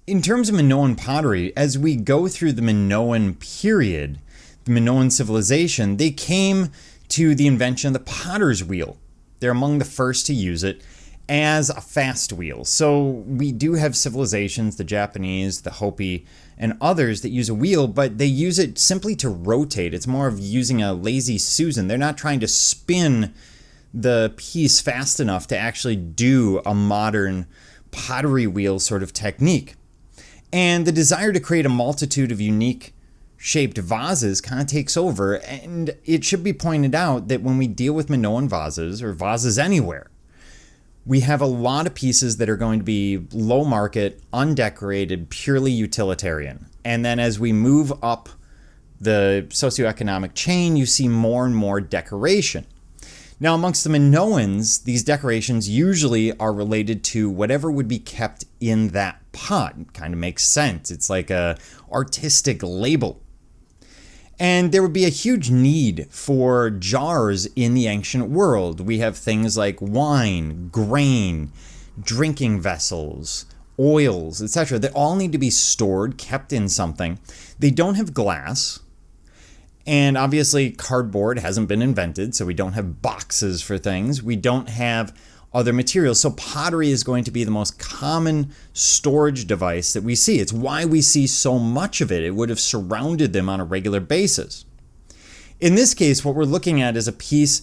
In terms of Minoan pottery, as we go through the Minoan period, the Minoan civilization, they came to the invention of the potter's wheel. They're among the first to use it as a fast wheel. So we do have civilizations, the Japanese, the Hopi, and others that use a wheel, but they use it simply to rotate. It's more of using a lazy Susan. They're not trying to spin the piece fast enough to actually do a modern pottery wheel sort of technique. And the desire to create a multitude of unique shaped vases kind of takes over. And it should be pointed out that when we deal with Minoan vases, or vases anywhere, we have a lot of pieces that are going to be low market, undecorated, purely utilitarian. And then as we move up the socioeconomic chain, you see more and more decoration. Now, amongst the Minoans, these decorations usually are related to whatever would be kept in that pot. It kind of makes sense. It's like a artistic label. And there would be a huge need for jars in the ancient world. We have things like wine, grain, drinking vessels, oils, etc. that all need to be stored, kept in something. They don't have glass. And obviously cardboard hasn't been invented, so we don't have boxes for things. We don't have other materials. So pottery is going to be the most common storage device that we see. It's why we see so much of it. It would have surrounded them on a regular basis. In this case, what we're looking at is a piece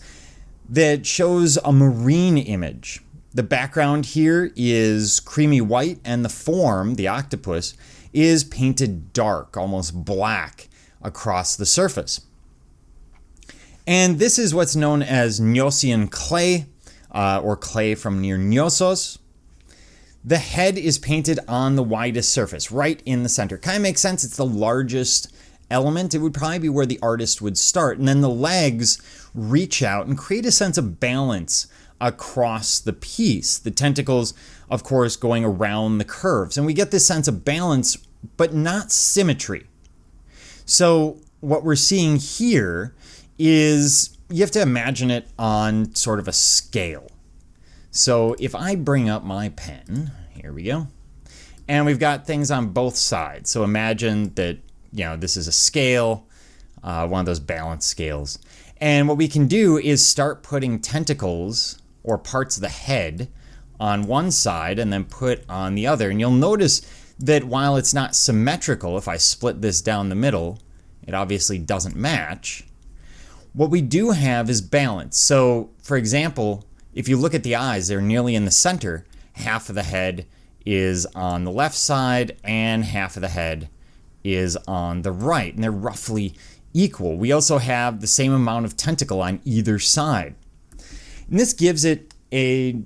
that shows a marine image. The background here is creamy white, and the form, the octopus, is painted dark, almost black, across the surface. And this is what's known as Gnosian clay, or clay from near Gnosos. The head is painted on the widest surface, right in the center. Kind of makes sense. It's the largest element. It would probably be where the artist would start. And then the legs reach out and create a sense of balance across the piece. The tentacles, of course, going around the curves. And we get this sense of balance, but not symmetry. So what we're seeing here is you have to imagine it on sort of a scale. So if I bring up my pen, here we go, and we've got things on both sides. So imagine that, this is a scale, one of those balance scales. And what we can do is start putting tentacles or parts of the head on one side and then put on the other. And you'll notice that while it's not symmetrical, if I split this down the middle, it obviously doesn't match. What we do have is balance. So, for example, if you look at the eyes, they're nearly in the center. Half of the head is on the left side and half of the head is on the right, and they're roughly equal. We also have the same amount of tentacle on either side. And this gives it a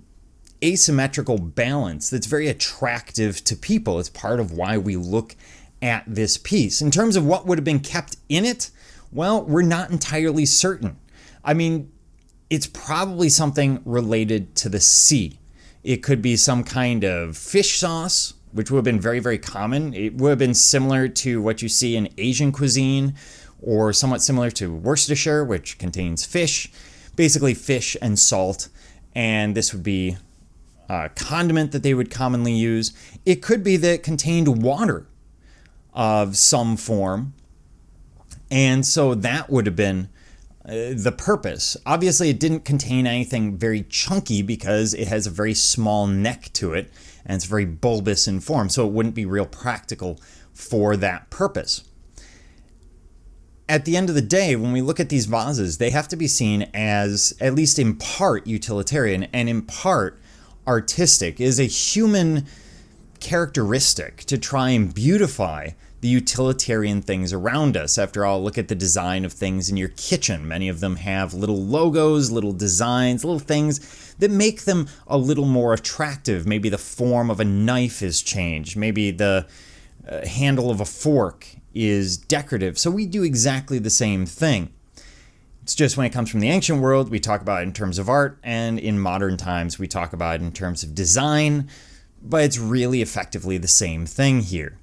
asymmetrical balance that's very attractive to people. It's part of why we look at this piece. In terms of what would have been kept in it, well, we're not entirely certain. I mean, it's probably something related to the sea. It could be some kind of fish sauce, which would have been very, very common. It would have been similar to what you see in Asian cuisine, or somewhat similar to Worcestershire, which contains fish, basically fish and salt. And this would be a condiment that they would commonly use. It could be that it contained water of some form. And so that would have been the purpose. Obviously, it didn't contain anything very chunky because it has a very small neck to it and it's very bulbous in form. So it wouldn't be real practical for that purpose. At the end of the day, when we look at these vases, they have to be seen as, at least in part, utilitarian and in part artistic. It is a human characteristic to try and beautify the utilitarian things around us. After all, look at the design of things in your kitchen. Many of them have little logos, little designs, little things that make them a little more attractive. Maybe the form of a knife is changed. Maybe the handle of a fork is decorative. So we do exactly the same thing. It's just when it comes from the ancient world, we talk about it in terms of art, and in modern times, we talk about it in terms of design, but it's really effectively the same thing here.